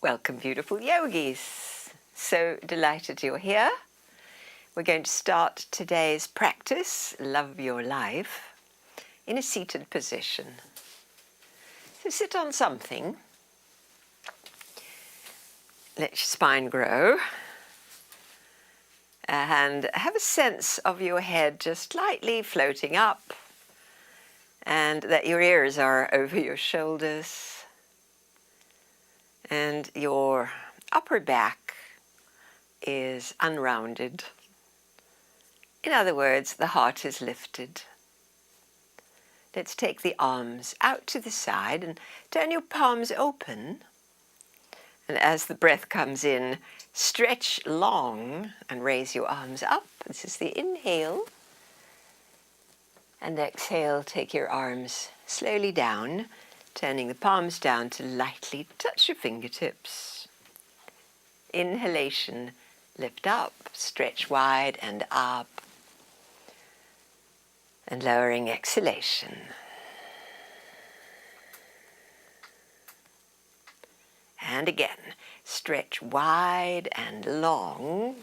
Welcome, beautiful yogis. So delighted you're here. We're going to start today's practice, Love Your Life, in a seated position. So sit on something. Let your spine grow. And have a sense of your head just lightly floating up, and that your ears are over your shoulders, and your upper back is unrounded. In other words, the heart is lifted. Let's take the arms out to the side and turn your palms open. And as the breath comes in, stretch long and raise your arms up. This is the inhale. And exhale, take your arms slowly down, turning the palms down to lightly touch your fingertips. Inhalation, lift up, stretch wide and up. And lowering exhalation. And again, stretch wide and long.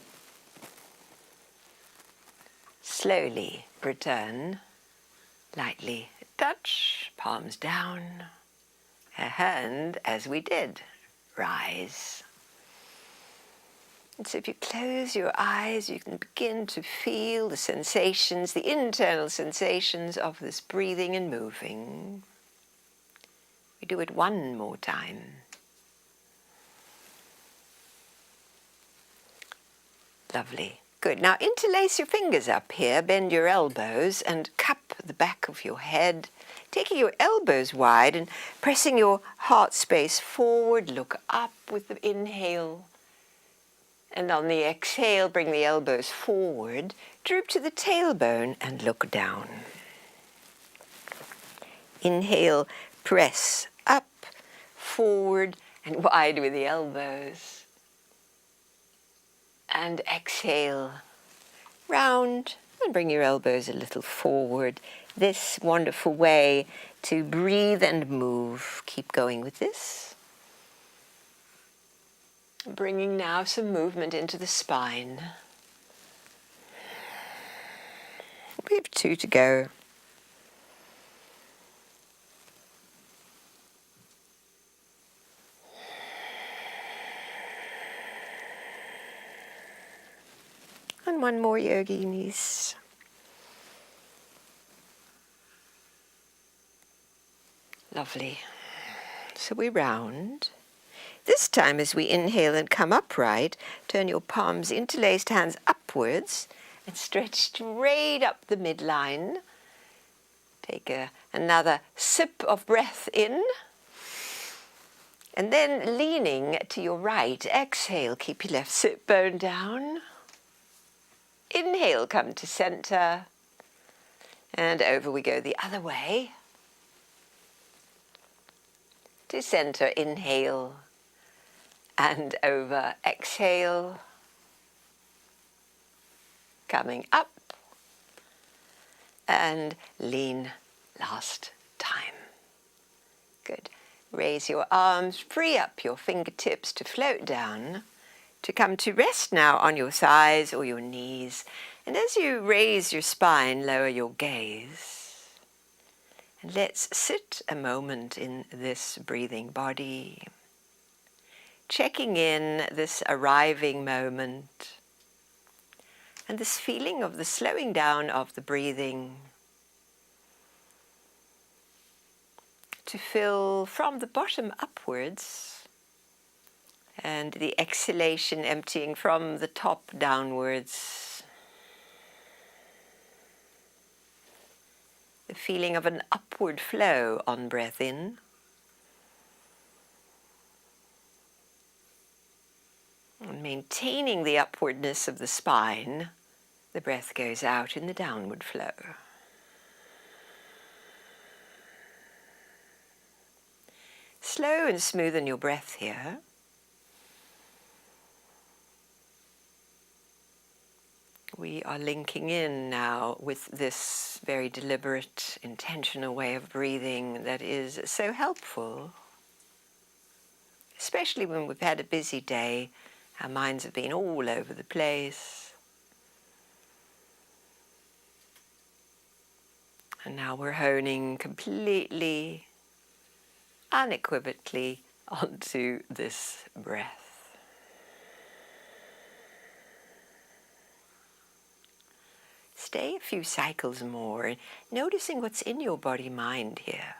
Slowly return, lightly touch, palms down, and as we did, rise. And so if you close your eyes, you can begin to feel the sensations, the internal sensations of this breathing and moving. We do it one more time. Lovely. Good. Now interlace your fingers up here, bend your elbows and cup the back of your head, taking your elbows wide and pressing your heart space forward. Look up with the inhale. And on the exhale, bring the elbows forward, droop to the tailbone and look down. Inhale, press up, forward and wide with the elbows. And exhale, round and bring your elbows a little forward. This wonderful way to breathe and move. Keep going with this. Bringing now some movement into the spine. We have 2 to go. And one more, yoginis. Lovely. So we round. This time as we inhale and come upright, turn your palms, interlaced hands upwards and stretch straight up the midline. Take another sip of breath in. And then leaning to your right, exhale, keep your left sit bone down. Inhale, come to center. And over we go the other way. To center, inhale. And over, exhale. Coming up. And lean last time. Good. Raise your arms, free up your fingertips to float down, to come to rest now on your thighs or your knees. And as you raise your spine, lower your gaze. And let's sit a moment in this breathing body, checking in this arriving moment and this feeling of the slowing down of the breathing to fill from the bottom upwards and the exhalation emptying from the top downwards. The feeling of an upward flow on breath in. And maintaining the upwardness of the spine, the breath goes out in the downward flow. Slow and smoothen your breath here. We are linking in now with this very deliberate, intentional way of breathing that is so helpful especially when we've had a busy day. Our minds have been all over the place. And now we're honing completely, unequivocally onto this breath. Stay a few cycles more, noticing what's in your body-mind here.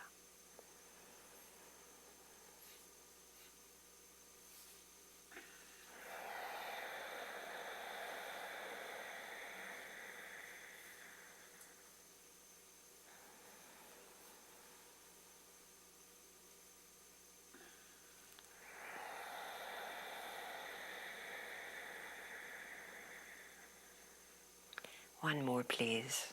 One more, please.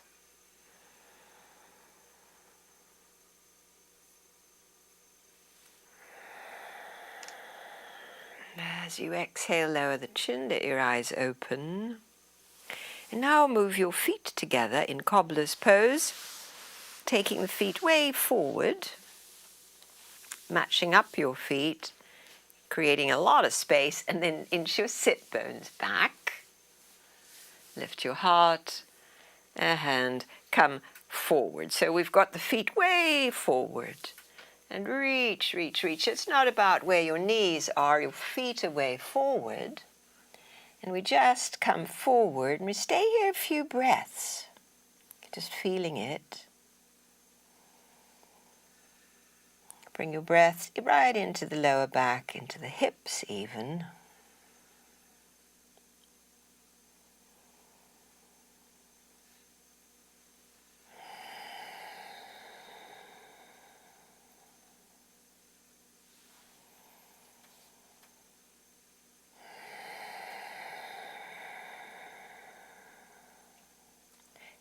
As you exhale, lower the chin, let your eyes open. And now move your feet together in cobbler's pose, taking the feet way forward, matching up your feet, creating a lot of space, and then inch your sit bones back. Lift your heart and come forward. So we've got the feet way forward. And reach, reach, reach. It's not about where your knees are, your feet are way forward. And we just come forward and we stay here a few breaths, just feeling it. Bring your breath right into the lower back, into the hips even.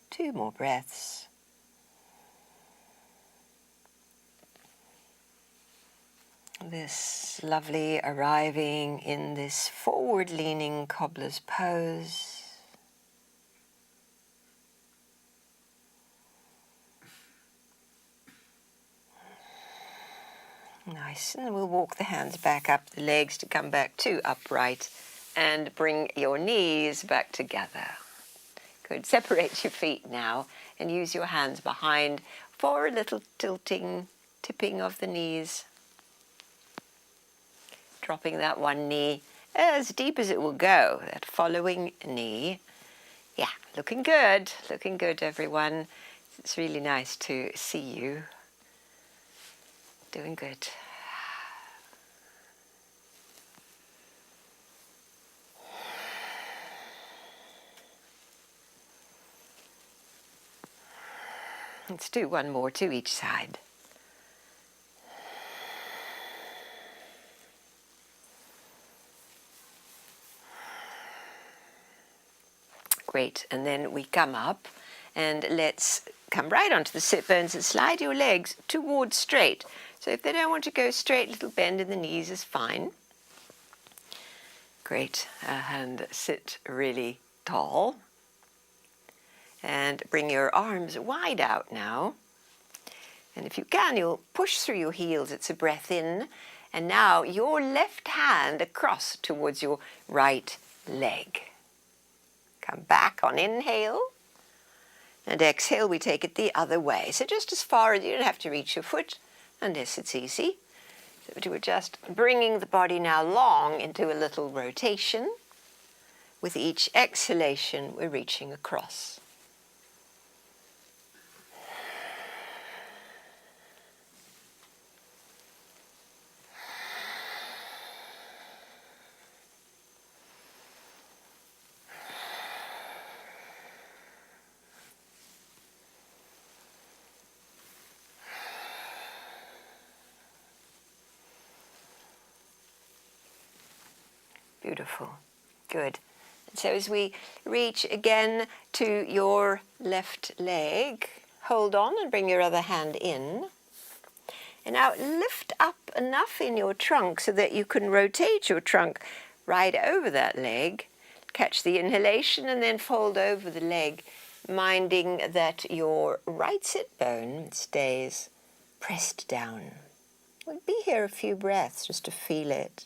Two more breaths. This lovely arriving in this forward-leaning cobbler's pose. Nice, and we'll walk the hands back up, the legs to come back to upright, and bring your knees back together. Good, separate your feet now, and use your hands behind for a little tilting, tipping of the knees. Dropping that one knee as deep as it will go, that following knee. Yeah, looking good everyone. It's really nice to see you. Doing good. Let's do one more to each side. Great, and then we come up and let's come right onto the sit bones and slide your legs towards straight. So if they don't want to go straight, little bend in the knees is fine. Great, and sit really tall. And bring your arms wide out now. And if you can, you'll push through your heels. It's a breath in. And now your left hand across towards your right leg. Come back on inhale. And exhale, we take it the other way. So just as far as, you don't have to reach your foot unless it's easy. So we're just bringing the body now long into a little rotation. With each exhalation, we're reaching across. Beautiful. Good. And so as we reach again to your left leg, hold on and bring your other hand in. And now lift up enough in your trunk so that you can rotate your trunk right over that leg. Catch the inhalation and then fold over the leg, minding that your right sit bone stays pressed down. We'll be here a few breaths just to feel it.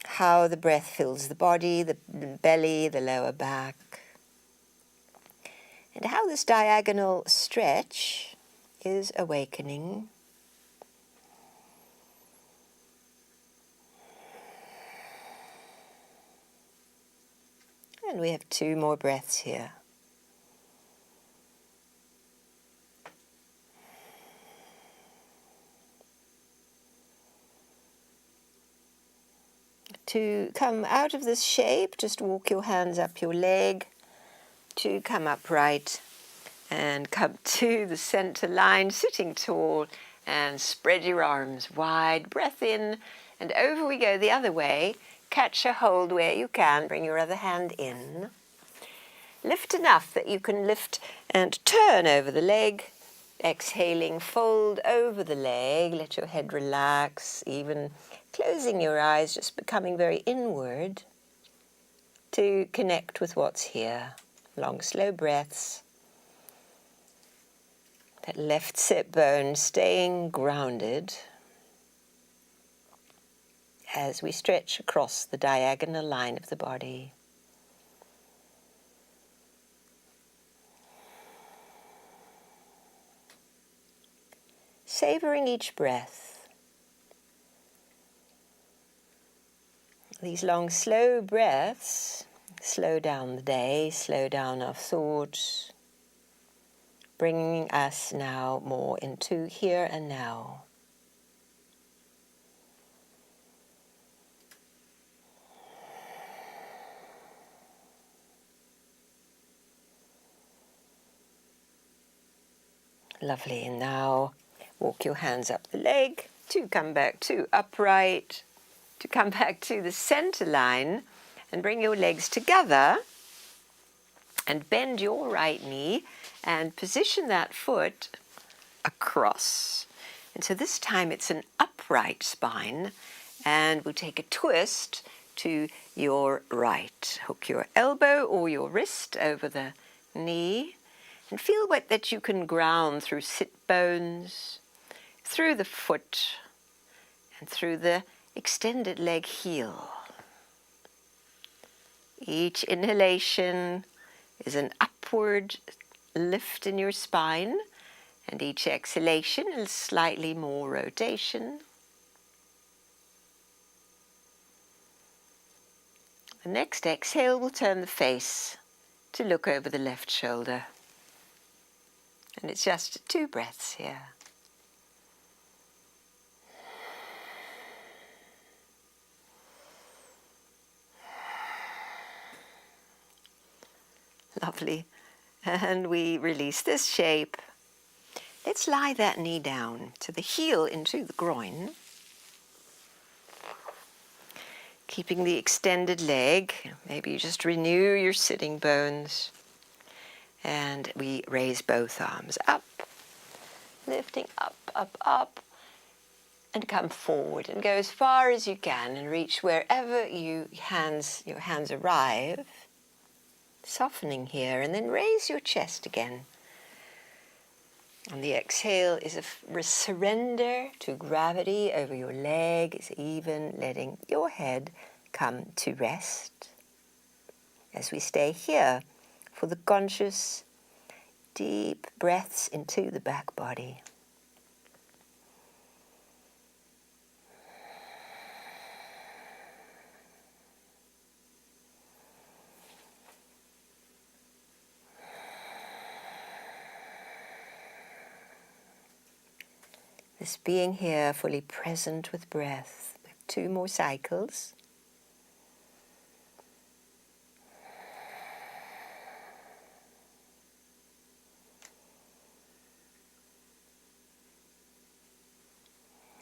How the breath fills the body, the belly, the lower back. And how this diagonal stretch is awakening. And we have 2 more breaths here. To come out of this shape, just walk your hands up your leg to come upright and come to the center line, sitting tall, and spread your arms wide. Breath in, and over we go the other way. Catch a hold where you can. Bring your other hand in. Lift enough that you can lift and turn over the leg. Exhaling, fold over the leg. Let your head relax, even closing your eyes, just becoming very inward to connect with what's here. Long, slow breaths. That left sit bone staying grounded as we stretch across the diagonal line of the body. Savoring each breath. These long, slow breaths slow down the day, slow down our thoughts, bringing us now more into here and now. Lovely, and now walk your hands up the leg to come back to upright, to come back to the center line, and bring your legs together and bend your right knee and position that foot across. And so this time it's an upright spine, and we'll take a twist to your right. Hook your elbow or your wrist over the knee and feel that you can ground through sit bones, through the foot, and through the extended leg heel. Each inhalation is an upward lift in your spine, and each exhalation is slightly more rotation. The next exhale will turn the face to look over the left shoulder. And it's just 2 breaths here. Lovely. And we release this shape. Let's lie that knee down to the heel into the groin. Keeping the extended leg. Maybe you just renew your sitting bones. And we raise both arms up, lifting up, up, up, and come forward and go as far as you can and reach wherever your hands arrive. Softening here, and then raise your chest again. On the exhale is a surrender to gravity over your leg. It's even letting your head come to rest. As we stay here for the conscious, deep breaths into the back body. This being here, fully present with breath. 2 more cycles.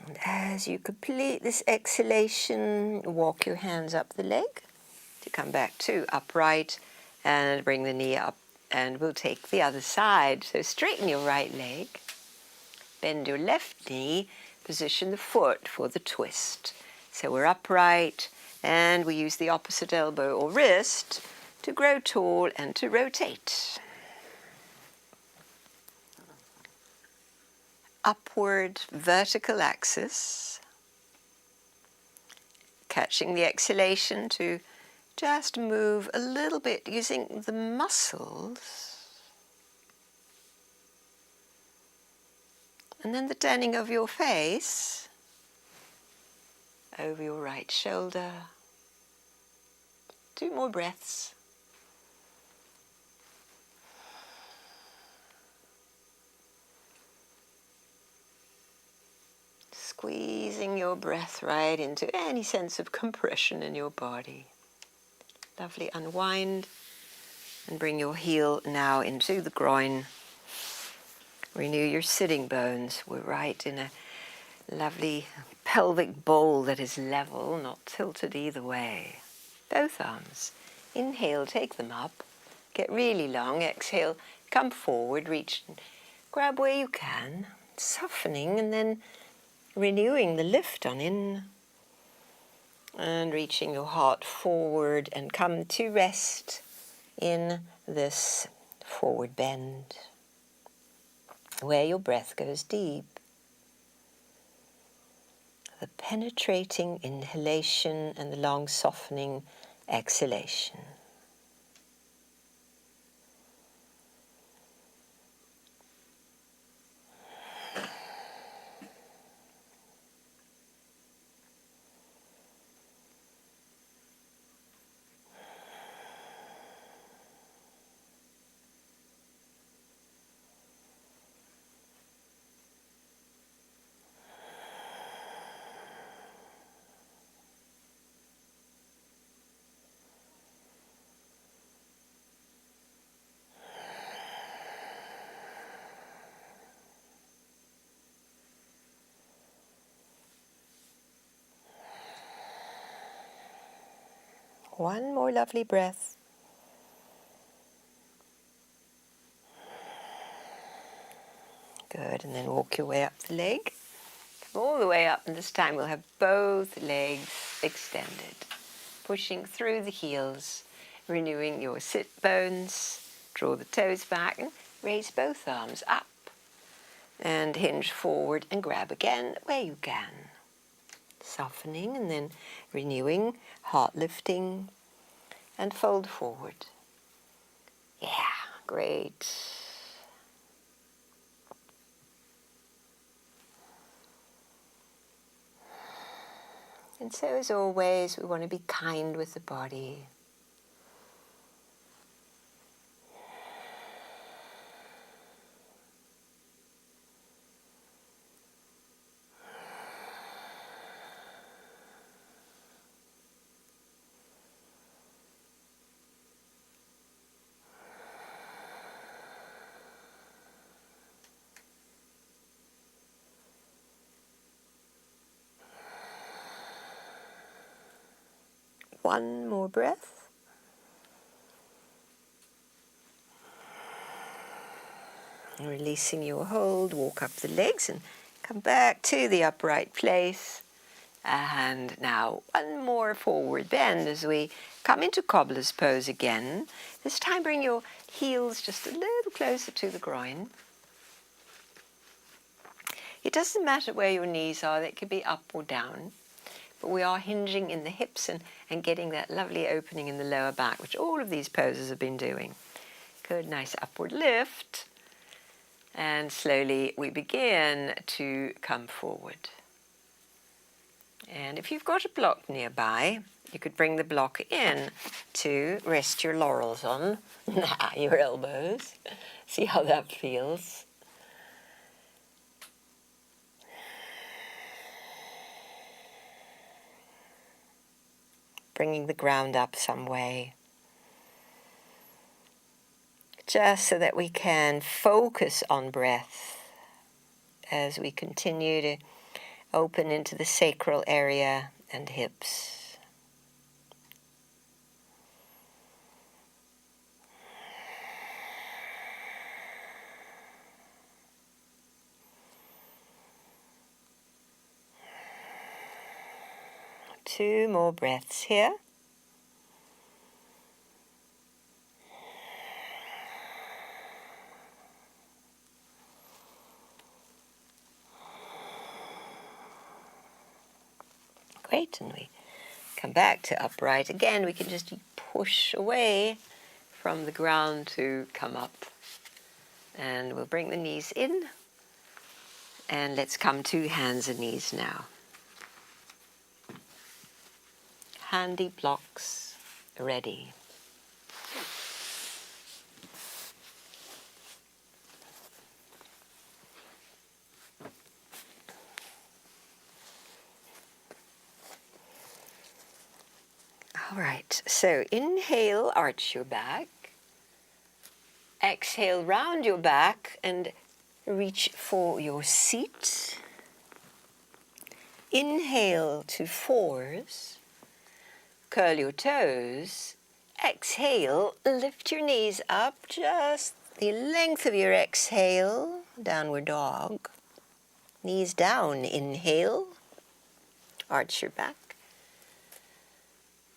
And as you complete this exhalation, walk your hands up the leg to come back to upright and bring the knee up. And we'll take the other side. So straighten your right leg. Bend your left knee, position the foot for the twist. So we're upright, and we use the opposite elbow or wrist to grow tall and to rotate. upward vertical axis, catching the exhalation to just move a little bit using the muscles. And then the turning of your face over your right shoulder. 2 more breaths. Squeezing your breath right into any sense of compression in your body. Lovely, unwind and bring your heel now into the groin. Renew your sitting bones. We're right in a lovely pelvic bowl that is level, not tilted either way. Both arms. Inhale, take them up. Get really long. Exhale, come forward, reach, grab where you can. Softening and then renewing the lift on in. And reaching your heart forward and come to rest in this forward bend, where your breath goes deep. The penetrating inhalation and the long softening exhalation. One more lovely breath. Good, and then walk your way up the leg. Come all the way up, and this time we'll have both legs extended. Pushing through the heels, renewing your sit bones. Draw the toes back and raise both arms up. And hinge forward and grab again where you can. Softening and then renewing, heart lifting, and fold forward. Yeah, great. And so as always, we want to be kind with the body. One more breath. And releasing your hold, walk up the legs and come back to the upright place. And now one more forward bend as we come into cobbler's pose again. This time bring your heels just a little closer to the groin. It doesn't matter where your knees are, they could be up or down. But we are hinging in the hips and getting that lovely opening in the lower back, which all of these poses have been doing. Good, nice upward lift. And slowly we begin to come forward. And if you've got a block nearby, you could bring the block in to rest your laurels on, your elbows. See how that feels. Bringing the ground up some way. Just so that we can focus on breath as we continue to open into the sacral area and hips. Two more breaths here. Great, and we come back to upright. Again, we can just push away from the ground to come up. And we'll bring the knees in. And let's come to hands and knees now. Handy blocks ready. All right, so inhale, arch your back. Exhale, round your back and reach for your seat. Inhale to fours. Curl your toes. Exhale, lift your knees up, just the length of your exhale, downward dog. Knees down, inhale, arch your back.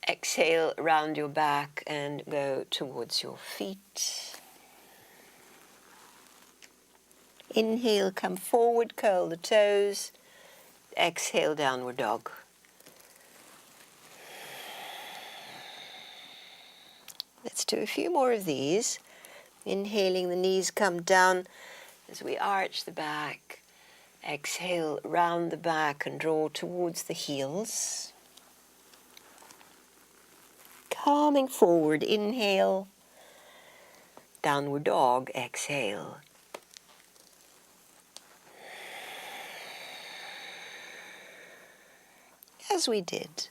Exhale, round your back and go towards your feet. Inhale, come forward, curl the toes. Exhale, downward dog. Let's do a few more of these. Inhaling, the knees come down as we arch the back. Exhale, round the back and draw towards the heels. Coming forward, inhale, downward dog, exhale. As we did,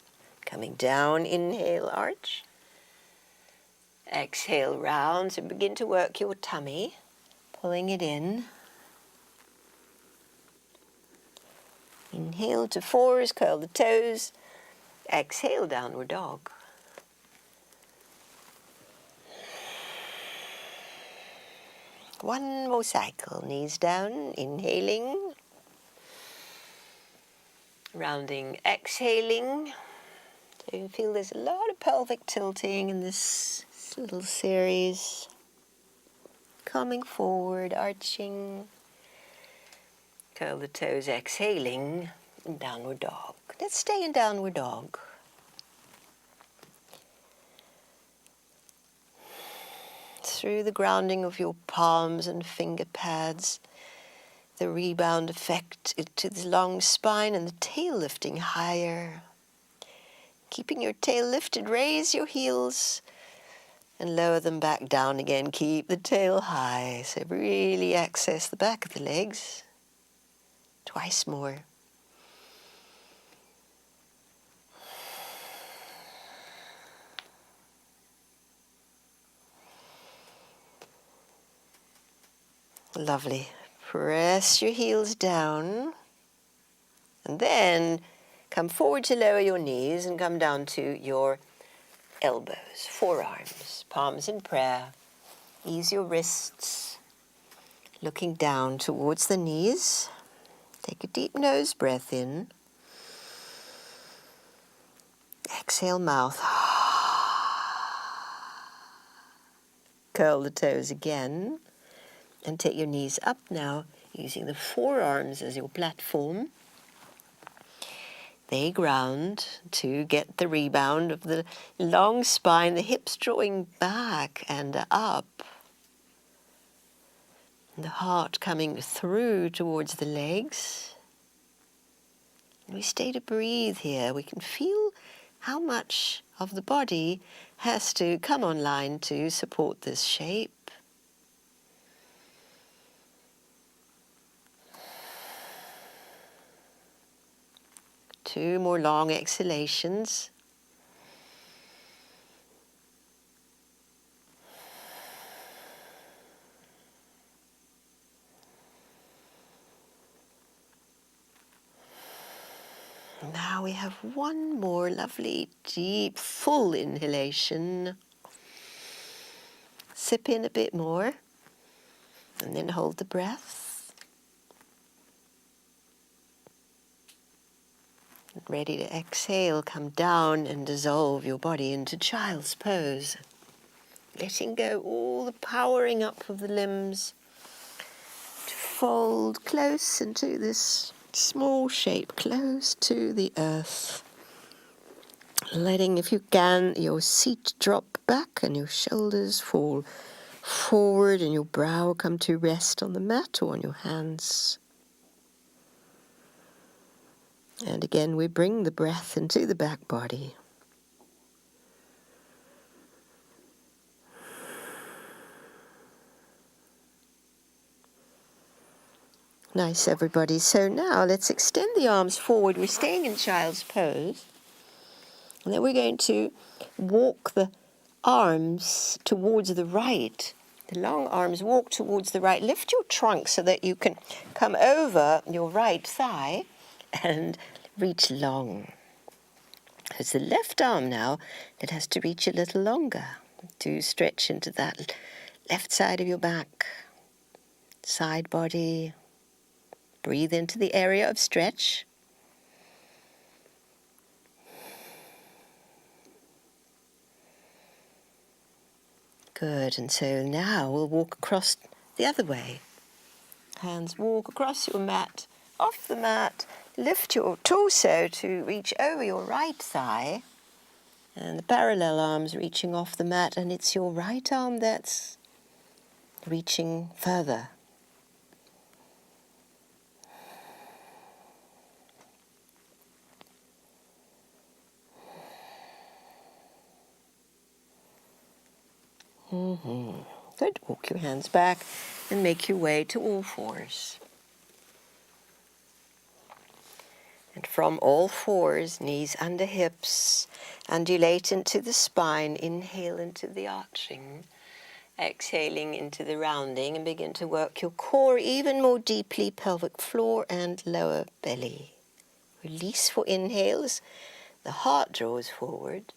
coming down, inhale, arch. Exhale, round, so begin to work your tummy, pulling it in. Inhale to fours, curl the toes. Exhale, downward dog. One more cycle, knees down, inhaling. Rounding, exhaling. So you feel there's a lot of pelvic tilting in this little series. Coming forward, arching. Curl the toes, exhaling. Downward dog. Let's stay in downward dog. Through the grounding of your palms and finger pads, the rebound effect to the long spine and the tail lifting higher. Keeping your tail lifted, raise your heels and lower them back down again. Keep the tail high, so really access the back of the legs. Twice more. Lovely. Press your heels down and then come forward to lower your knees and come down to your elbows, forearms, palms in prayer. Ease your wrists, looking down towards the knees. Take a deep nose breath in. Exhale, mouth. Curl the toes again. And take your knees up now, using the forearms as your platform. They ground to get the rebound of the long spine, the hips drawing back and up. And the heart coming through towards the legs. And we stay to breathe here. We can feel how much of the body has to come online to support this shape. Two more long exhalations. Now we have one more lovely, deep, full inhalation. Sip in a bit more, and then hold the breath. Ready to exhale, come down and dissolve your body into child's pose. Letting go all the powering up of the limbs to fold close into this small shape, close to the earth. letting, if you can, your seat drop back and your shoulders fall forward and your brow come to rest on the mat or on your hands. And again, we bring the breath into the back body. Nice, everybody. So now let's extend the arms forward. We're staying in child's pose. And then we're going to walk the arms towards the right. The long arms walk towards the right. Lift your trunk so that you can come over your right thigh and reach long. It's the left arm now that has to reach a little longer to stretch into that left side of your back, side body. Breathe into the area of stretch. Good, and so now we'll walk across the other way. Hands walk across your mat, off the mat, lift your torso to reach over your right thigh, and the parallel arms reaching off the mat, and it's your right arm that's reaching further. Good. Walk your hands back and make your way to all fours. And from all fours, knees under hips, undulate into the spine, inhale into the arching, exhaling into the rounding, and begin to work your core even more deeply, pelvic floor and lower belly. Release for inhales, the heart draws forward.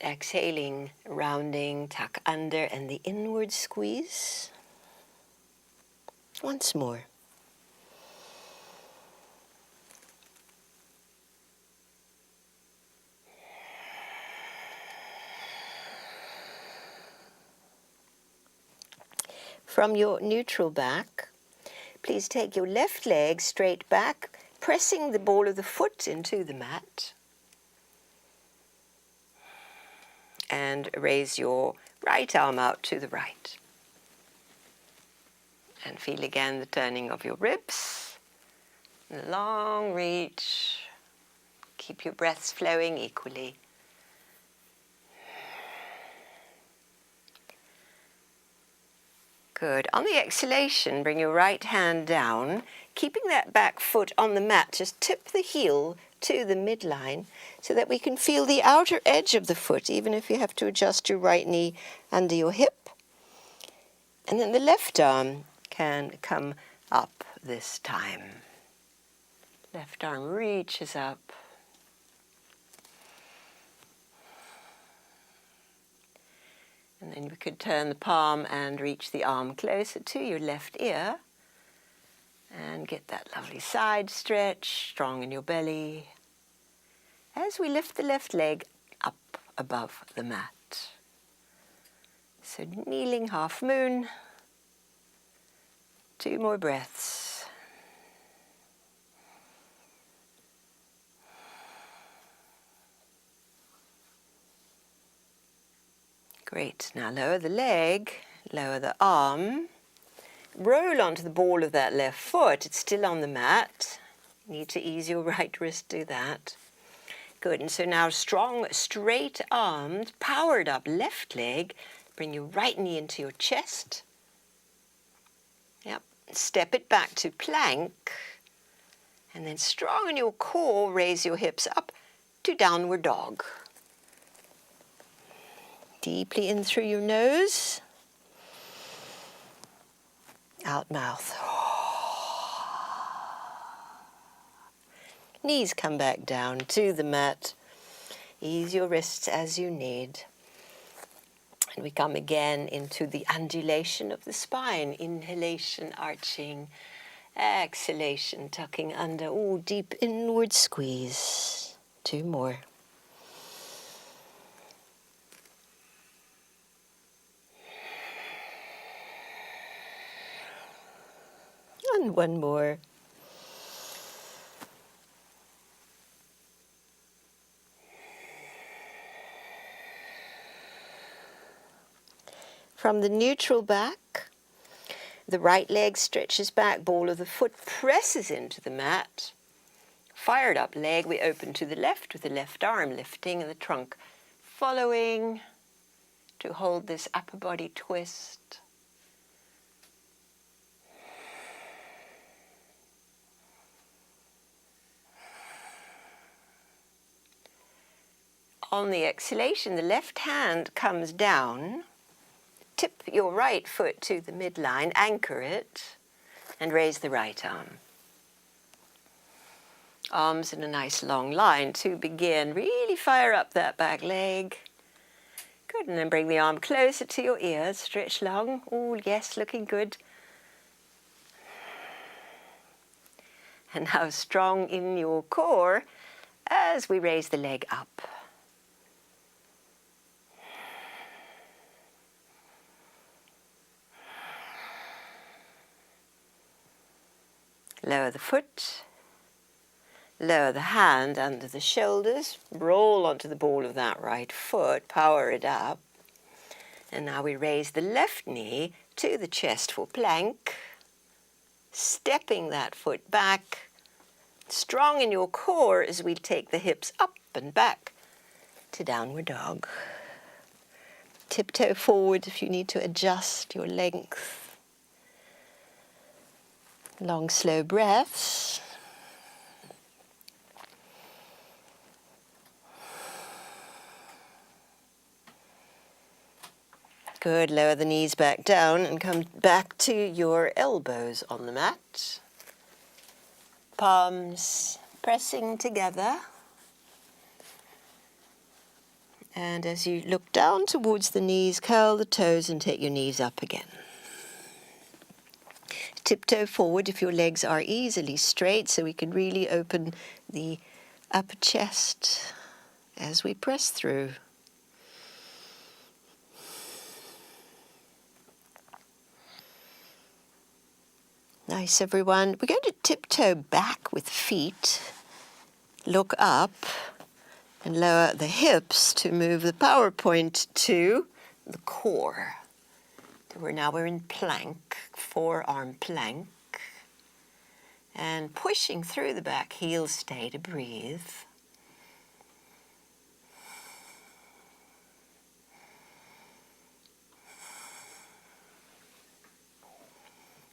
Exhaling, rounding, tuck under, and the inward squeeze. Once more. From your neutral back, please take your left leg straight back, pressing the ball of the foot into the mat. And raise your right arm out to the right. And feel again the turning of your ribs. The long reach. Keep your breaths flowing equally. Good. On the exhalation, bring your right hand down, keeping that back foot on the mat. Just tip the heel to the midline so that we can feel the outer edge of the foot, even if you have to adjust your right knee under your hip. And then the left arm can come up this time. Left arm reaches up. And then we could turn the palm and reach the arm closer to your left ear. And get that lovely side stretch, strong in your belly. As we lift the left leg up above the mat. So kneeling half moon. 2 more breaths. Great. Now lower the leg, lower the arm. Roll onto the ball of that left foot. It's still on the mat. Need to ease your right wrist, do that. Good. And so now strong, straight armed, powered up left leg. Bring your right knee into your chest. Yep. Step it back to plank. And then strong in your core, raise your hips up to downward dog. Deeply in through your nose. Out mouth. Knees come back down to the mat. Ease your wrists as you need. And we come again into the undulation of the spine. Inhalation, arching. Exhalation, tucking under. Oh, deep inward squeeze. 2 more. And 1 more. from the neutral back. The right leg stretches back, ball of the foot presses into the mat. Fired up leg, we open to the left with the left arm lifting and the trunk following to hold this upper body twist. On the exhalation, the left hand comes down. Tip your right foot to the midline, anchor it, and raise the right arm. Arms in a nice long line to begin. Really fire up that back leg. Good, and then bring the arm closer to your ear. Stretch long. Oh, yes, looking good. And now strong in your core as we raise the leg up. Lower the foot. Lower the hand under the shoulders, roll onto the ball of that right foot, power it up. And now we raise the left knee to the chest for plank, stepping that foot back, strong in your core as we take the hips up and back to downward dog. Tiptoe forward if you need to adjust your length. Long, slow breaths. Good, lower the knees back down and come back to your elbows on the mat. Palms pressing together. And as you look down towards the knees, curl the toes and take your knees up again. Tiptoe forward if your legs are easily straight so we can really open the upper chest as we press through. Nice, everyone. We're going to tiptoe back with feet, look up, and lower the hips to move the power point to the core. We're in plank, forearm plank, and pushing through the back heel, stay to breathe.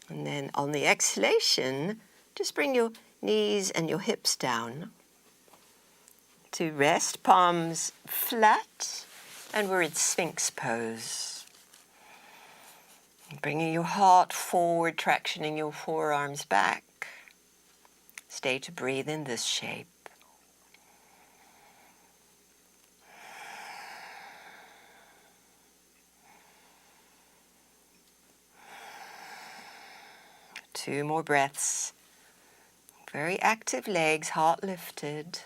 And then on the exhalation, just bring your knees and your hips down to rest, palms flat, and we're in Sphinx pose. Bringing your heart forward, tractioning your forearms back. Stay to breathe in this shape. Two more breaths. Very active legs, heart lifted.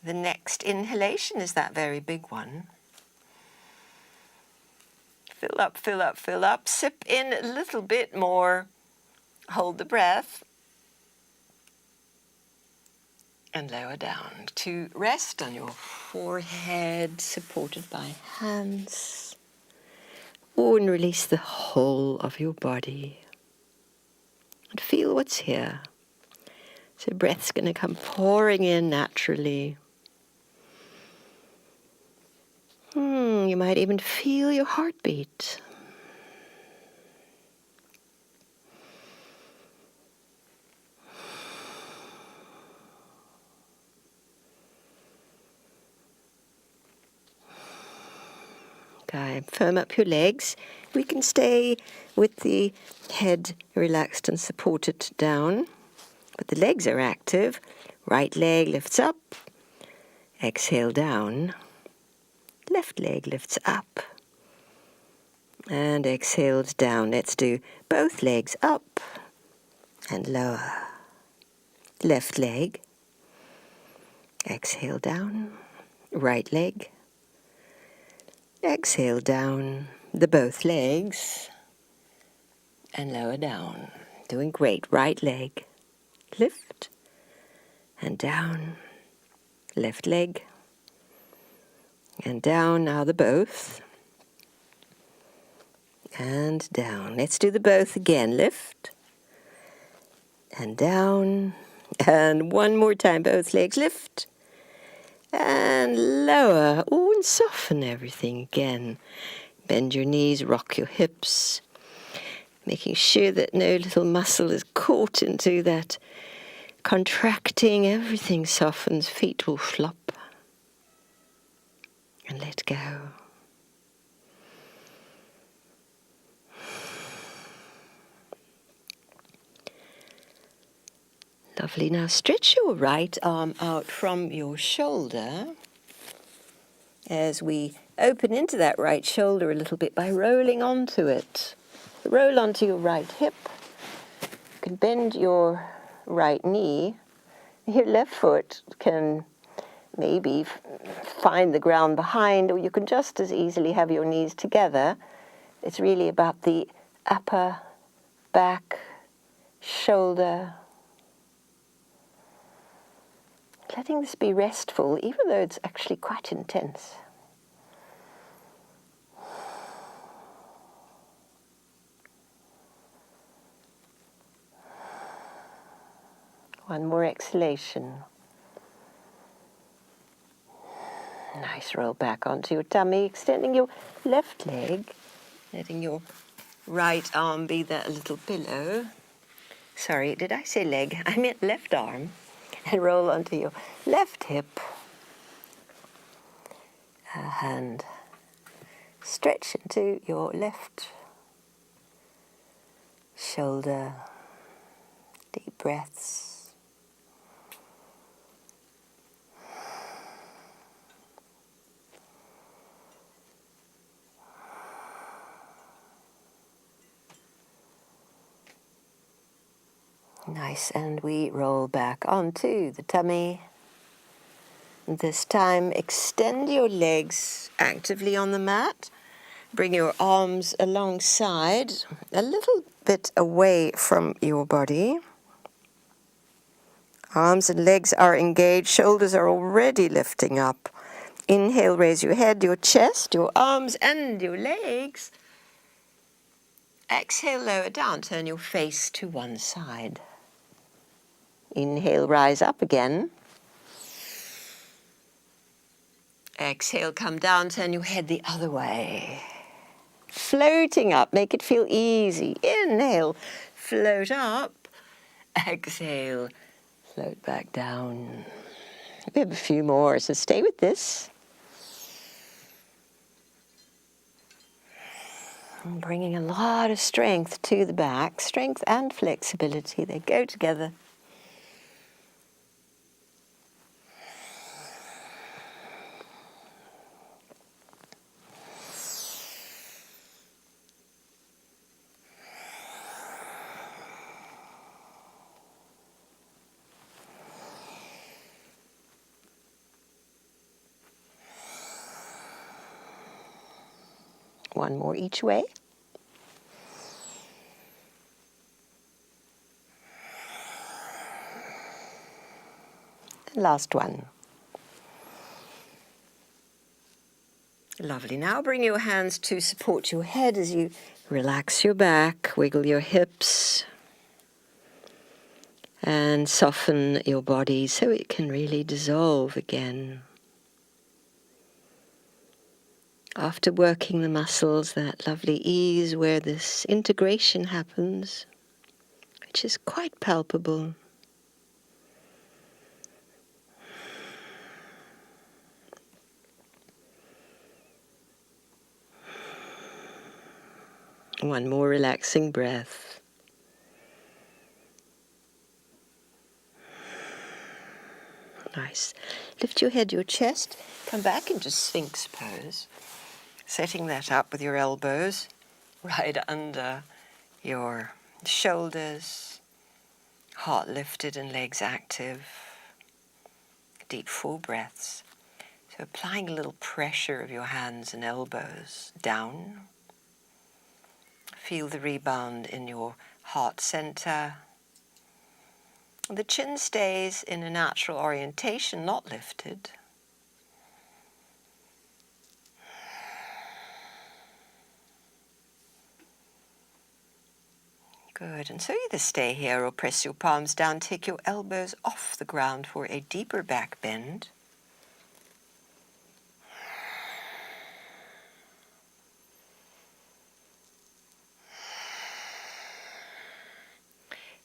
The next inhalation is that very big one. Fill up, fill up, fill up. Sip in a little bit more. Hold the breath. And lower down to rest on your forehead, supported by hands. And release the whole of your body. And feel what's here. So breath's going to come pouring in naturally. You might even feel your heartbeat. Okay, firm up your legs. We can stay with the head relaxed and supported down, but the legs are active. Right leg lifts up, exhale down. Left leg lifts up and exhales down. Let's do both legs up and lower. Left leg, exhale down. Right leg, exhale down. The both legs and lower down. Doing great. Right leg, lift and down. left leg. And down now the both. And down. Let's do the both again. Lift. And down. And one more time. Both legs lift. And lower. Oh, and soften everything again. Bend your knees, rock your hips. Making sure that no little muscle is caught into that contracting. Everything softens. Feet will flop. And let go. Lovely. Now stretch your right arm out from your shoulder as we open into that right shoulder a little bit by rolling onto it. Roll onto your right hip. You can bend your right knee. Your left foot can maybe find the ground behind, or you can just as easily have your knees together. It's really about the upper back, shoulder. Letting this be restful, even though it's actually quite intense. One more exhalation. Nice, roll back onto your tummy, extending your left leg, letting your right arm be that little pillow. Sorry, did I say leg? I meant left arm. And roll onto your left hip. And stretch into your left shoulder. Deep breaths. Nice, and we roll back onto the tummy. This time, extend your legs actively on the mat. Bring your arms alongside, a little bit away from your body. Arms and legs are engaged, shoulders are already lifting up. Inhale, raise your head, your chest, your arms and your legs. Exhale, lower down, turn your face to one side. Inhale, rise up again. Exhale, come down, turn your head the other way. Floating up, make it feel easy. Inhale, float up. Exhale, float back down. We have a few more, so stay with this. And bringing a lot of strength to the back. Strength and flexibility, they go together. One more each way. And last one. Lovely. Now bring your hands to support your head as you relax your back, wiggle your hips, and soften your body so it can really dissolve again. After working the muscles, that lovely ease where this integration happens, which is quite palpable. One more relaxing breath. Nice. Lift your head, your chest, come back into Sphinx pose. Setting that up with your elbows right under your shoulders, heart lifted and legs active. Deep full breaths. So applying a little pressure of your hands and elbows down. Feel the rebound in your heart center. The chin stays in a natural orientation, not lifted. Good, and so either stay here or press your palms down, take your elbows off the ground for a deeper back bend.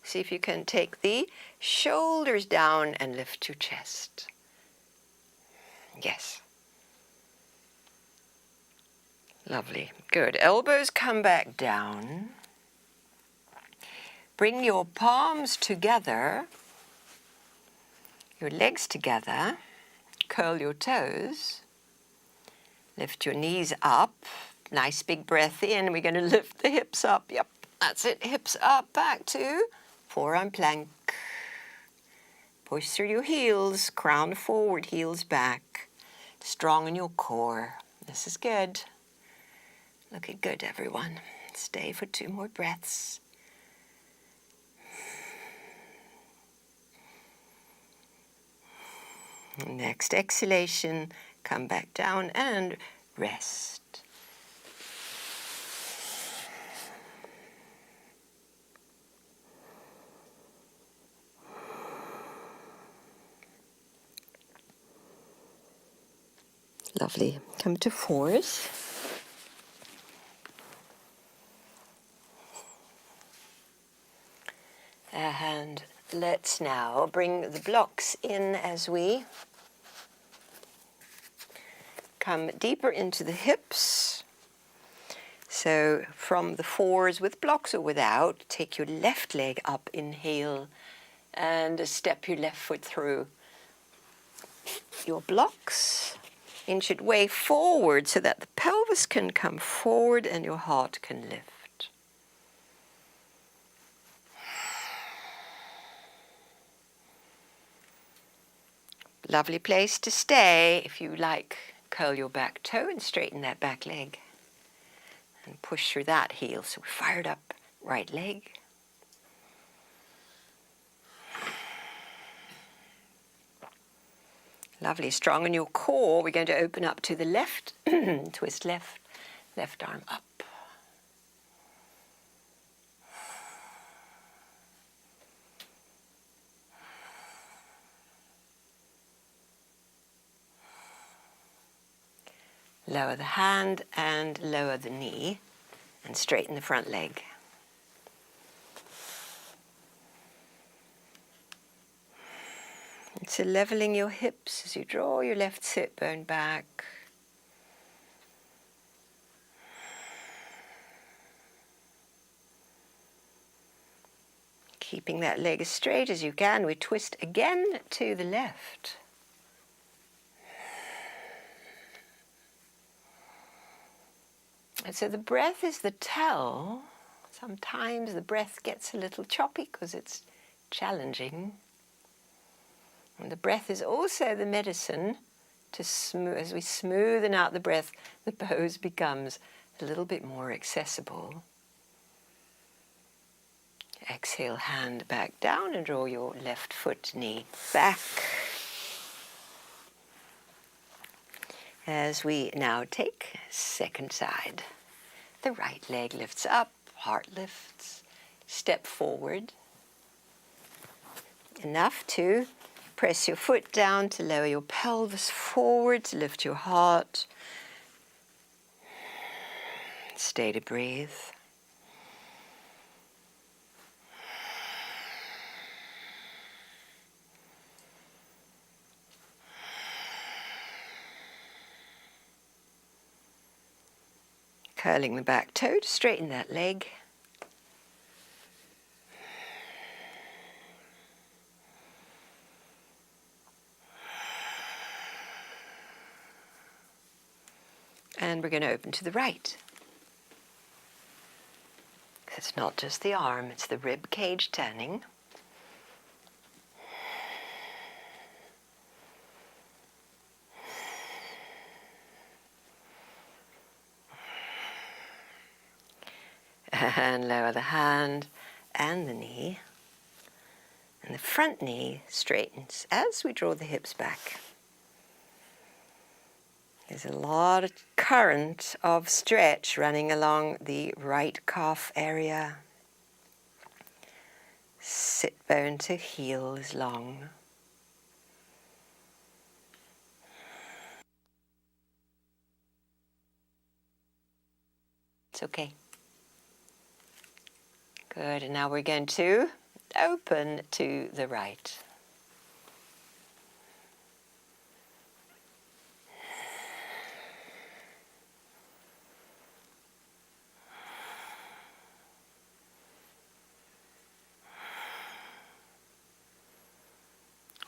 See if you can take the shoulders down and lift your chest. Yes. Lovely. Good. Elbows come back down. Bring your palms together, your legs together. Curl your toes. Lift your knees up. Nice big breath in. We're going to lift the hips up. Yep, that's it. Hips up, back to forearm plank. Push through your heels, crown forward, heels back. Strong in your core. This is good. Looking good, everyone. Stay for 2 more breaths. Next exhalation, come back down and rest. Lovely. Come to fours. And let's now bring the blocks in as we come deeper into the hips. So from the fours with blocks or without, take your left leg up, inhale, and step your left foot through your blocks. Inch it way forward so that the pelvis can come forward and your heart can lift. Lovely place to stay. If you like, curl your back toe and straighten that back leg. And push through that heel. So we fired up right leg. Lovely, strong in your core. We're going to open up to the left. Twist left, left arm up. Lower the hand and lower the knee and straighten the front leg. So leveling your hips as you draw your left sit bone back. Keeping that leg as straight as you can, we twist again to the left. And so the breath is the tell. Sometimes the breath gets a little choppy because it's challenging. And the breath is also the medicine to smooth. As we smoothen out the breath, the pose becomes a little bit more accessible. Exhale, hand back down and draw your left foot, knee back. As we now take second side. The right leg lifts up, heart lifts, step forward. Enough to press your foot down to lower your pelvis forward, to lift your heart. Stay to breathe. Curling the back toe to straighten that leg. And we're going to open to the right. It's not just the arm, it's the rib cage turning. And lower the hand and the knee. And the front knee straightens as we draw the hips back. There's a lot of current of stretch running along the right calf area. Sit bone to heel is long. It's okay. Good, and now we're going to open to the right.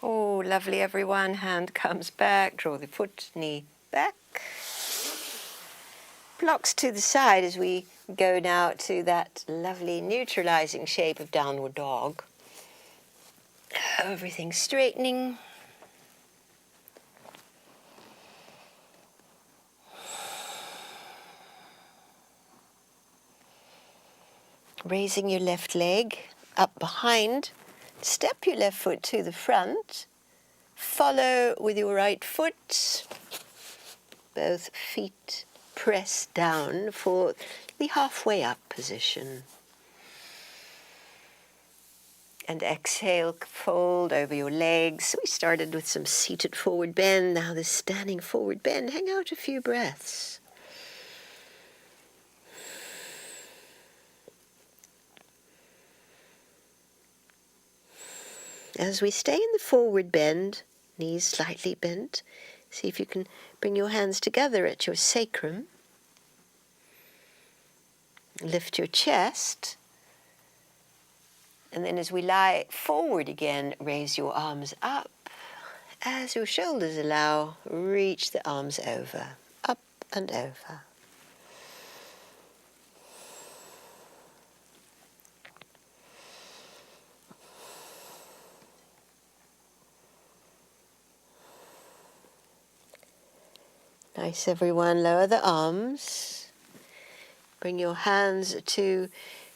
Oh, lovely everyone. Hand comes back, draw the foot, knee back. Blocks to the side as we go now to that lovely neutralizing shape of downward dog. Everything straightening. Raising your left leg up behind. Step your left foot to the front. Follow with your right foot. Both feet press down for the halfway up position. And exhale, fold over your legs. We started with some seated forward bend. Now this standing forward bend. Hang out a few breaths. As we stay in the forward bend, knees slightly bent, see if you can bring your hands together at your sacrum. Lift your chest. And then as we lie forward again, raise your arms up. As your shoulders allow, reach the arms over, up and over. Nice, everyone. Lower the arms. Bring your hands to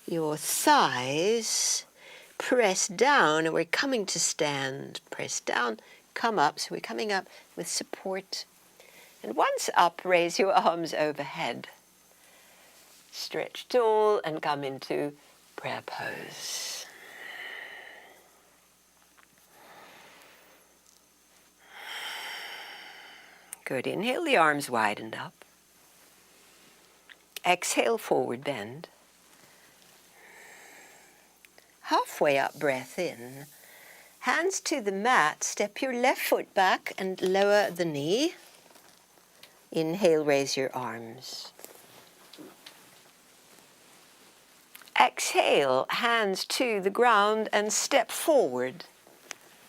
your thighs. Press down, and we're coming to stand. Press down, come up. So we're coming up with support. And once up, raise your arms overhead. Stretch tall and come into prayer pose. Good. Inhale, the arms widened up. Exhale, forward bend. Halfway up, breath in. Hands to the mat. Step your left foot back and lower the knee. Inhale, raise your arms. Exhale, hands to the ground and step forward.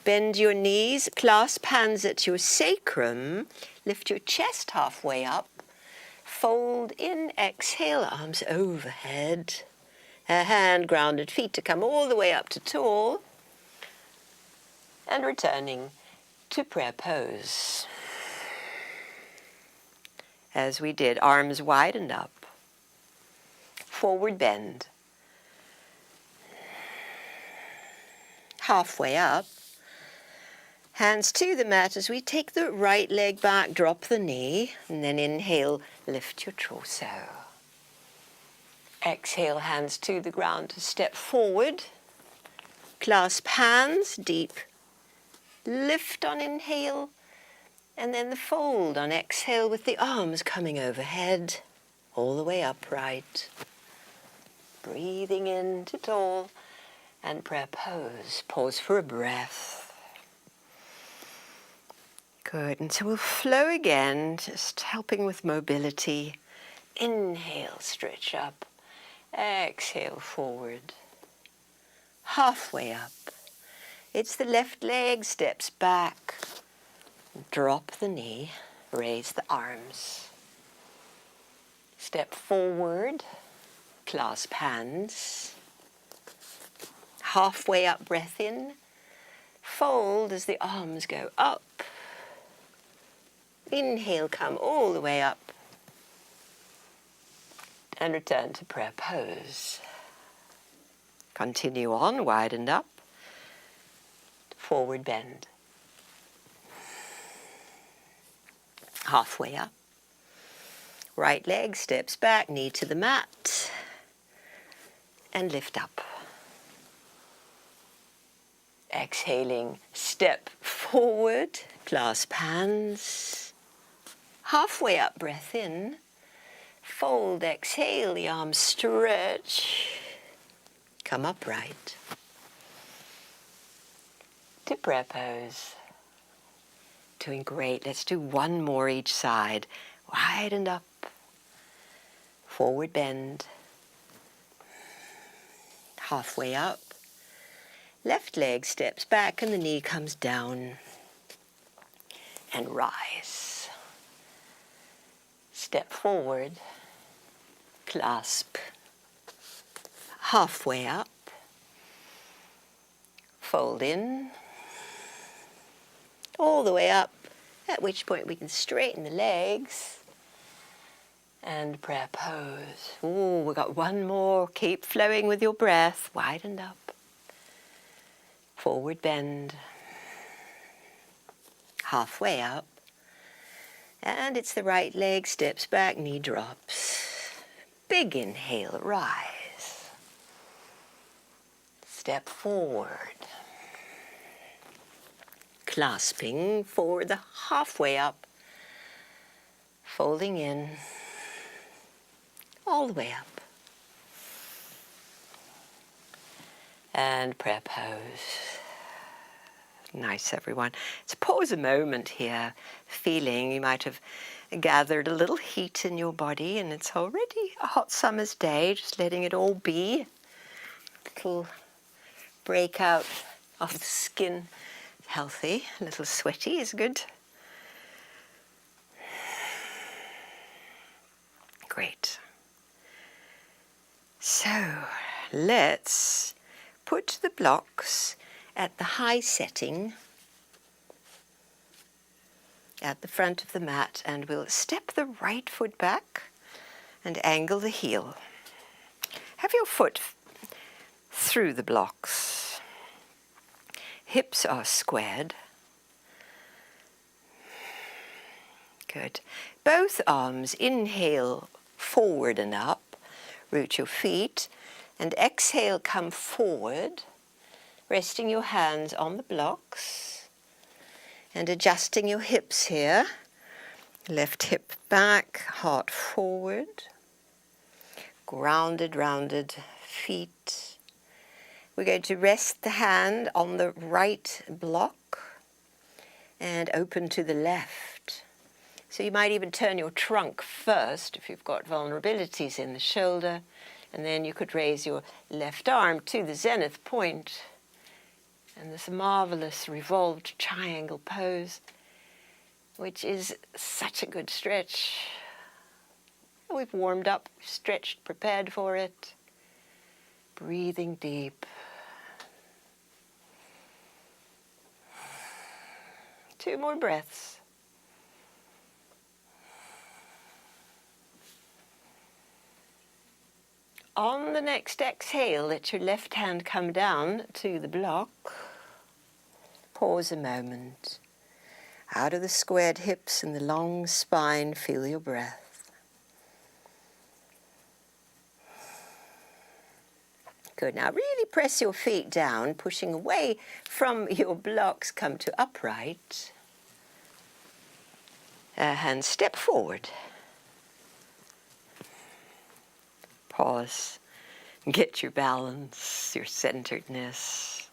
Bend your knees, clasp hands at your sacrum. Lift your chest halfway up. Fold in, exhale, arms overhead. A hand grounded, feet to come all the way up to tall. And returning to prayer pose. As we did, arms widened up. Forward bend. Halfway up. Hands to the mat as we take the right leg back, drop the knee, and then inhale, lift your torso. Exhale, hands to the ground to step forward. Clasp hands deep. Lift on inhale, and then the fold on exhale with the arms coming overhead, all the way upright. Breathing in to tall and prayer pose. Pause for a breath. Good, and so we'll flow again, just helping with mobility. Inhale, stretch up. Exhale, forward. Halfway up. It's the left leg, steps back. Drop the knee, raise the arms. Step forward, clasp hands. Halfway up, breath in. Fold as the arms go up. Inhale, come all the way up. And return to prayer pose. Continue on, widened up. forward bend. Halfway up. Right leg steps back, knee to the mat, and lift up. Exhaling, step forward, clasp hands. Halfway up, breath in. Fold, exhale, the arms stretch. Come upright. To prayer pose. Doing great. Let's do one more each side. Widen up. Forward bend. Halfway up. Left leg steps back and the knee comes down. And rise. Step forward. Clasp. Halfway up. Fold in. All the way up, at which point we can straighten the legs and prayer pose. Ooh, we've got one more. Keep flowing with your breath. Widen up. Forward bend. Halfway up. And it's the right leg steps back, knee drops. Big inhale, rise. Step forward. Clasping for the halfway up, folding in, all the way up. And prayer pose. Nice, everyone. Let's pause a moment here, feeling you might have gathered a little heat in your body, and it's already a hot summer's day, just letting it all be. Little breakout of the skin. Healthy, a little sweaty is good. Great. So let's put the blocks at the high setting at the front of the mat, and we'll step the right foot back and angle the heel. Have your foot through the blocks. Hips are squared. Good. Both arms, inhale forward and up. Root your feet. And exhale, come forward. Resting your hands on the blocks. And adjusting your hips here. Left hip back, heart forward. Grounded, rounded feet. We're going to rest the hand on the right block and open to the left. So you might even turn your trunk first if you've got vulnerabilities in the shoulder, and then you could raise your left arm to the zenith point. And this marvelous revolved triangle pose, which is such a good stretch. We've warmed up, stretched, prepared for it. Breathing deep. 2 more breaths. On the next exhale, let your left hand come down to the block. Pause a moment. Out of the squared hips and the long spine, feel your breath. Good. Now really press your feet down, pushing away from your blocks. Come to upright. And step forward. Pause. Get your balance, your centeredness.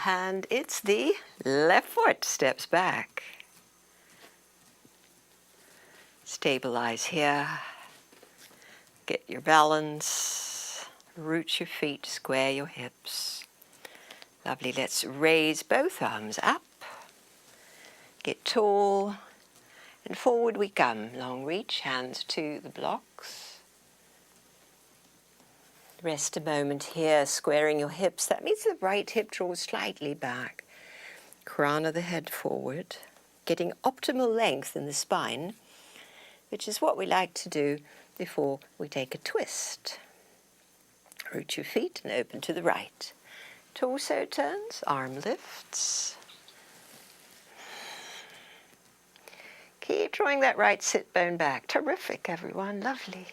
And it's the left foot steps back. Stabilize here. Get your balance. Root your feet, square your hips. Lovely. Let's raise both arms up. Get tall. And forward we come. Long reach, hands to the blocks. Rest a moment here, squaring your hips. That means the right hip draws slightly back. Crown of the head forward. Getting optimal length in the spine, which is what we like to do before we take a twist. Root your feet and open to the right. Torso turns, arm lifts. Keep drawing that right sit bone back. Terrific, everyone. Lovely.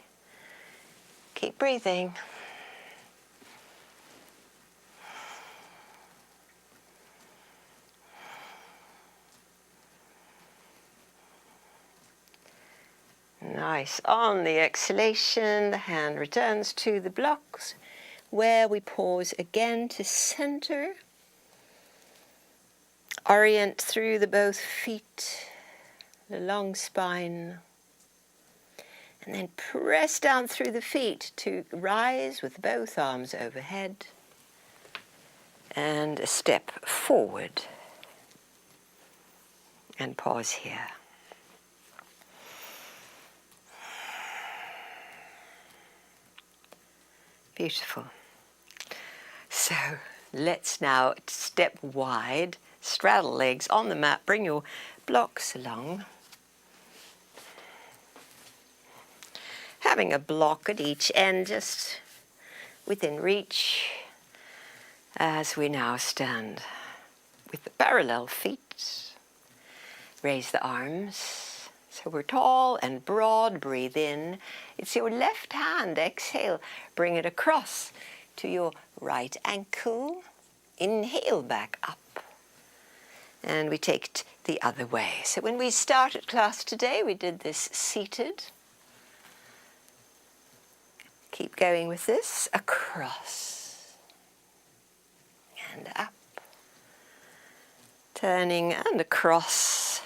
Keep breathing. Nice. On the exhalation, the hand returns to the blocks, where we pause again to center. Orient through the both feet, the long spine. And then press down through the feet to rise with both arms overhead. And a step forward. And pause here. Beautiful. So let's now step wide, straddle legs on the mat, bring your blocks along. Having a block at each end, just within reach, as we now stand with the parallel feet. Raise the arms. So we're tall and broad, breathe in. It's your left hand, exhale, bring it across to your right ankle. Inhale back up. And we take it the other way. So when we started class today, we did this seated. Keep going with this, across and up. Turning and across.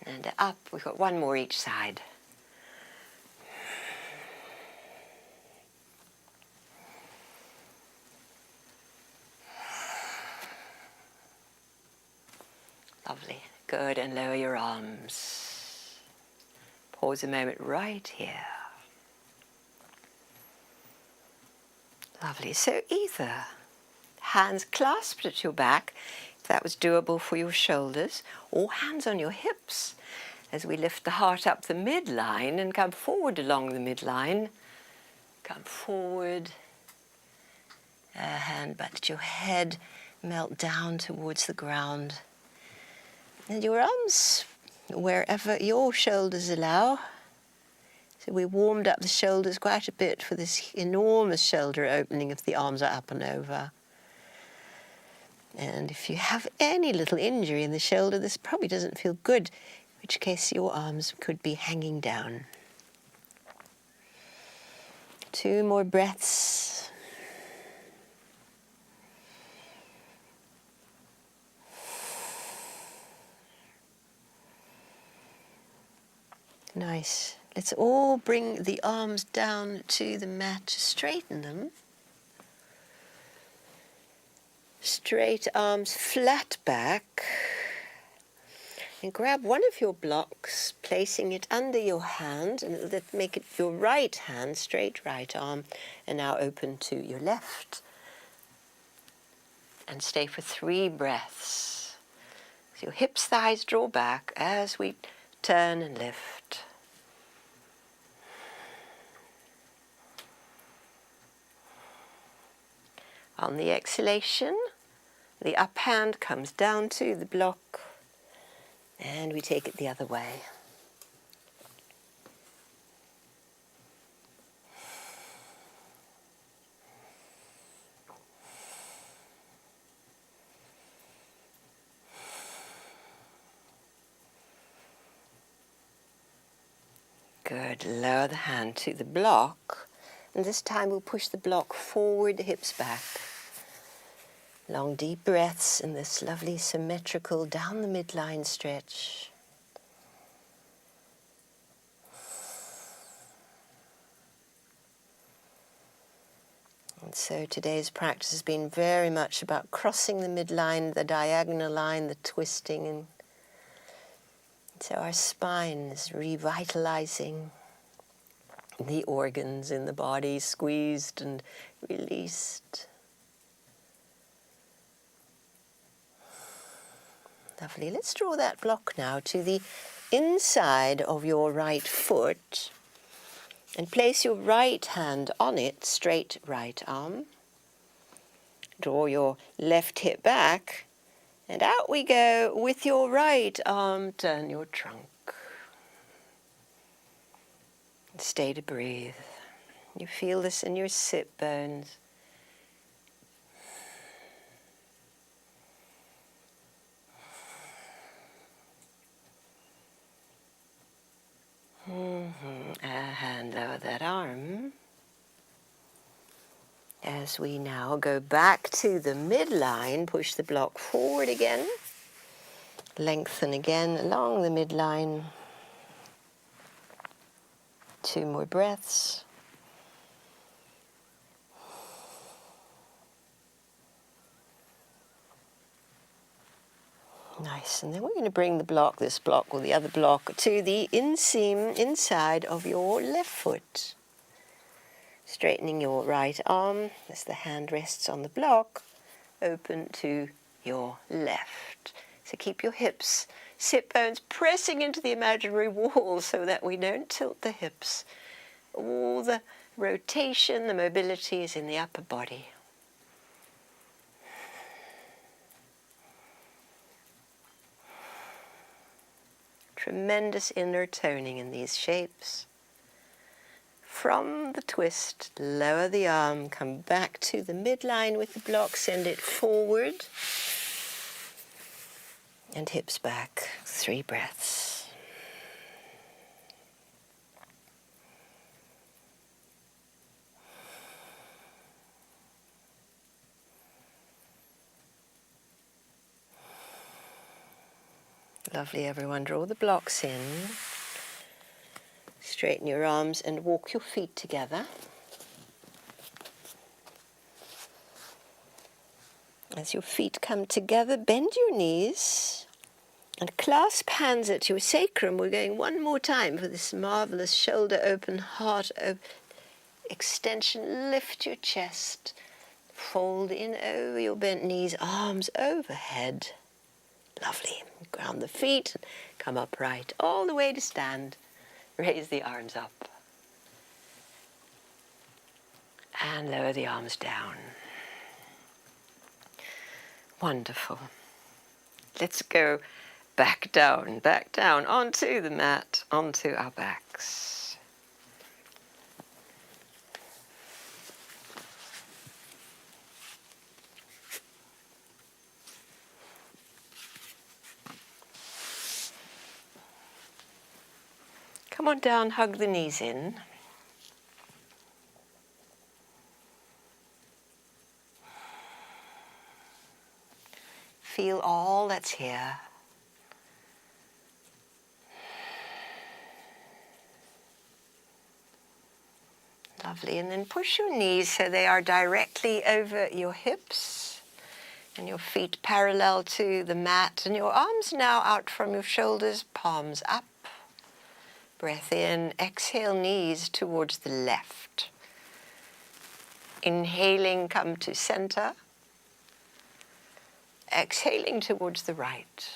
And up, we've got one more each side. Lovely, good, and lower your arms. Pause a moment right here. Lovely, so either hands clasped at your back, if that was doable for your shoulders, or hands on your hips as we lift the heart up the midline and come forward along the midline. Come forward, and let your head melt down towards the ground. And your arms wherever your shoulders allow. So we warmed up the shoulders quite a bit for this enormous shoulder opening if the arms are up and over. And if you have any little injury in the shoulder, this probably doesn't feel good, in which case your arms could be hanging down. 2 more breaths. Nice. Let's all bring the arms down to the mat to straighten them. Straight arms flat back. And grab one of your blocks, placing it under your hand, and make it your right hand, straight right arm, and now open to your left. And stay for 3 breaths. So your hips, thighs draw back as we turn and lift. On the exhalation, the up hand comes down to the block, and we take it the other way. Good. Lower the hand to the block, and this time we'll push the block forward, the hips back. Long deep breaths in this lovely symmetrical down the midline stretch. And so today's practice has been very much about crossing the midline, the diagonal line, the twisting, and so our spine is revitalizing, the organs in the body squeezed and released. Lovely. Let's draw that block now to the inside of your right foot. And place your right hand on it, straight right arm. Draw your left hip back, and out we go with your right arm. Turn your trunk. Stay to breathe. You feel this in your sit bones. And lower that arm. As we now go back to the midline, push the block forward again. Lengthen again along the midline. 2 more breaths. Nice, and then we're going to bring this block or the other block to the inseam inside of your left foot. Straightening your right arm as the hand rests on the block, open to your left. So keep your hips, sit bones pressing into the imaginary wall so that we don't tilt the hips. All the rotation, the mobility is in the upper body. Tremendous inner toning in these shapes. From the twist, lower the arm, come back to the midline with the block, send it forward, and hips back. 3 breaths. Lovely, everyone. Draw the blocks in. Straighten your arms and walk your feet together. As your feet come together, bend your knees and clasp hands at your sacrum. We're going one more time for this marvelous shoulder open, heart open extension. Lift your chest. Fold in over your bent knees, arms overhead. Lovely. Ground the feet, come upright all the way to stand. Raise the arms up. And lower the arms down. Wonderful. Let's go back down, onto the mat, onto our backs. Come on down, hug the knees in. Feel all that's here. Lovely, and then push your knees so they are directly over your hips and your feet parallel to the mat, and your arms now out from your shoulders, palms up. Breath in, exhale, knees towards the left. Inhaling, come to center. Exhaling towards the right.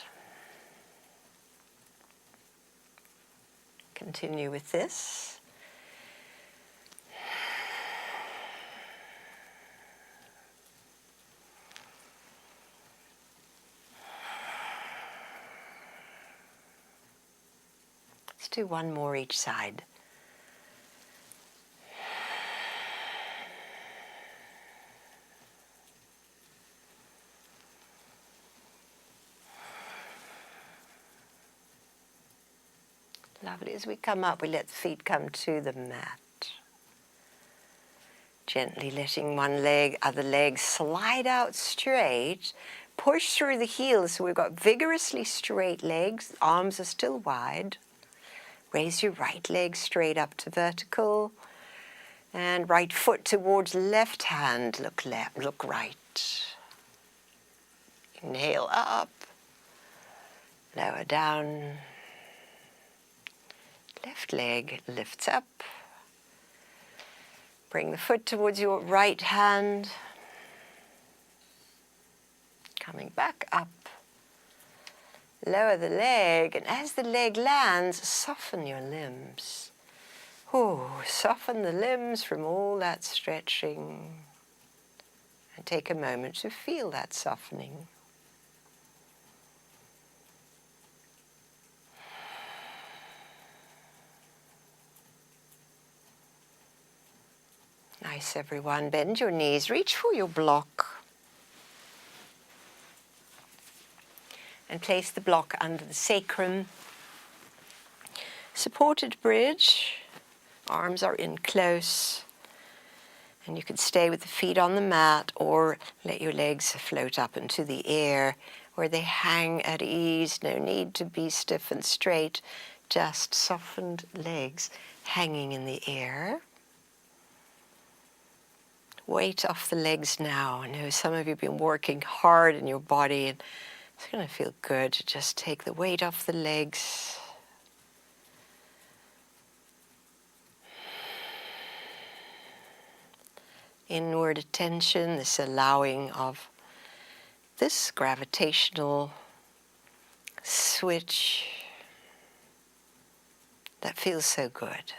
Continue with this. Let's do one more each side. Lovely. As we come up, we let the feet come to the mat. Gently letting one leg, other leg slide out straight. Push through the heels so we've got vigorously straight legs. Arms are still wide. Raise your right leg straight up to vertical. And right foot towards left hand. Look left, look right. Inhale up. Lower down. Left leg lifts up. Bring the foot towards your right hand. Coming back up. Lower the leg, and as the leg lands, soften your limbs. Oh, soften the limbs from all that stretching and take a moment to feel that softening. Nice, everyone. Bend your knees, reach for your block, and place the block under the sacrum. Supported bridge, arms are in close, and you can stay with the feet on the mat or let your legs float up into the air where they hang at ease. No need to be stiff and straight, just softened legs hanging in the air. Weight off the legs now. I know some of you have been working hard in your body, and it's going to feel good to just take the weight off the legs. Inward attention, this allowing of this gravitational switch that feels so good.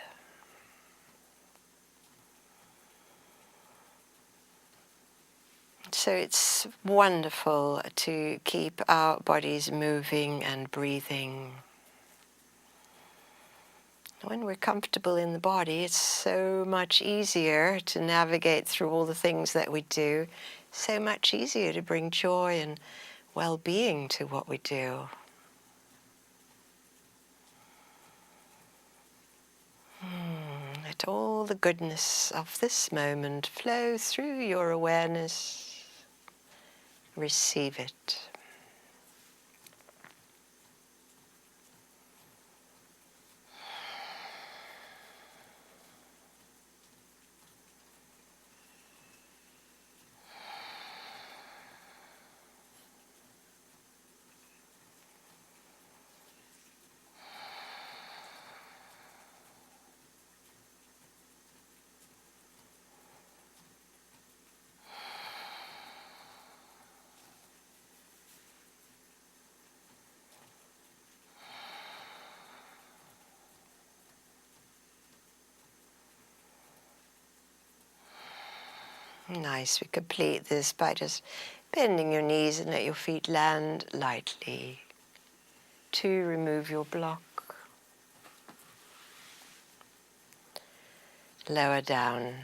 So it's wonderful to keep our bodies moving and breathing. When we're comfortable in the body, it's so much easier to navigate through all the things that we do, so much easier to bring joy and well-being to what we do. Let all the goodness of this moment flow through your awareness. Receive it. Nice. We complete this by just bending your knees and let your feet land lightly. 2, remove your block. Lower down.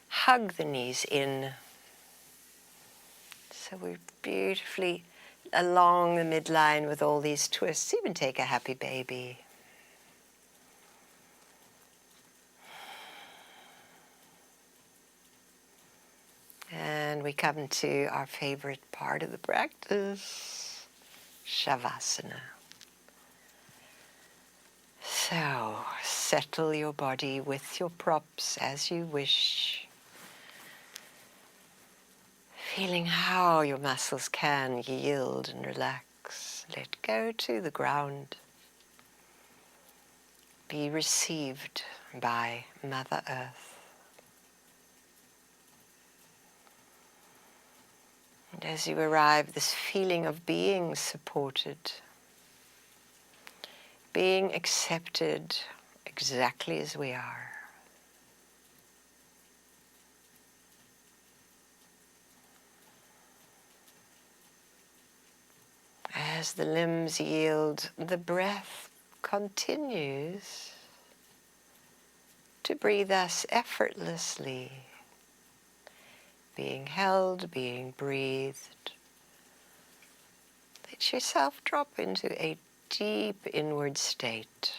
Hug the knees in. So we're beautifully along the midline with all these twists. Even take a happy baby. And we come to our favorite part of the practice, Shavasana. So, settle your body with your props as you wish, feeling how your muscles can yield and relax. Let go to the ground. Be received by Mother Earth. And as you arrive, this feeling of being supported, being accepted exactly as we are. As the limbs yield, the breath continues to breathe us effortlessly, being held, being breathed. Let yourself drop into a deep inward state.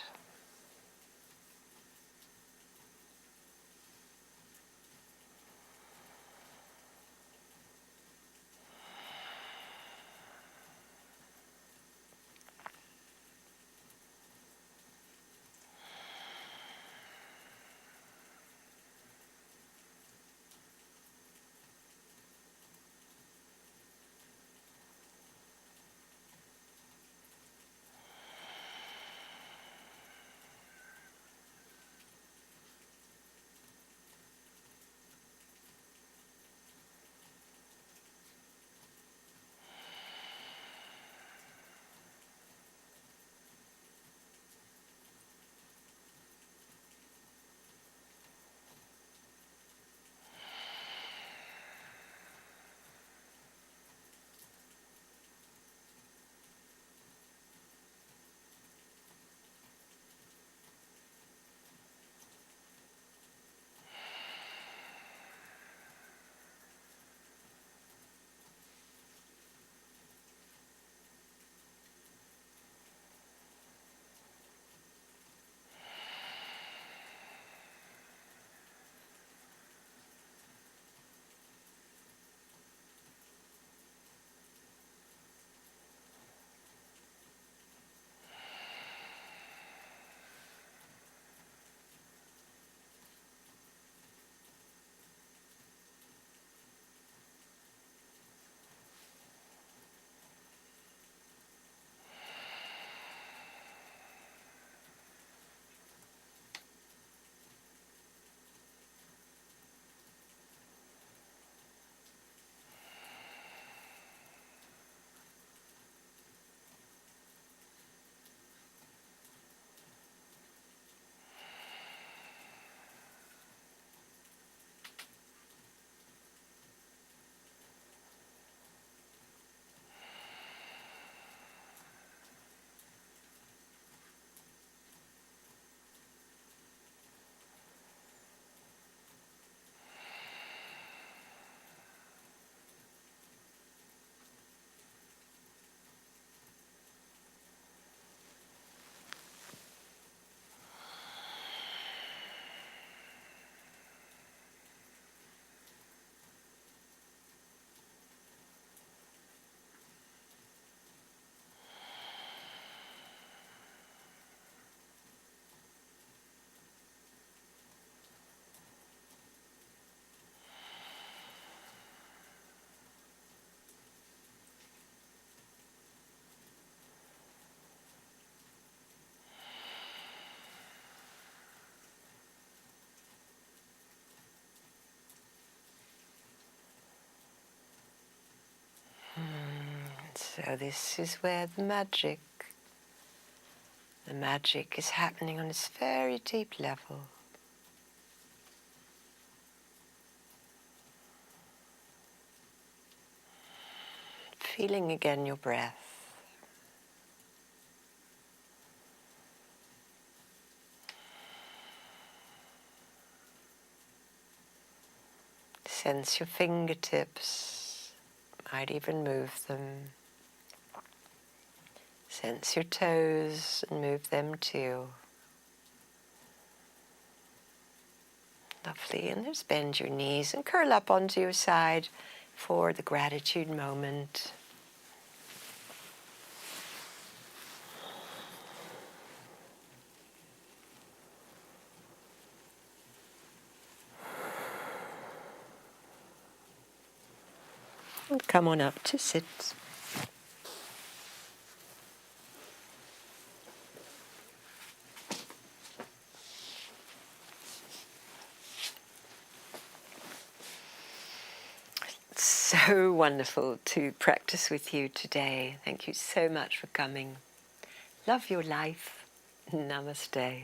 So this is where the magic is happening on this very deep level. Feeling again your breath. Sense your fingertips, might even move them. Sense your toes and move them too. Lovely, and just bend your knees and curl up onto your side for the gratitude moment. And come on up to sit. So wonderful to practice with you today. Thank you so much for coming. Love your life. Namaste.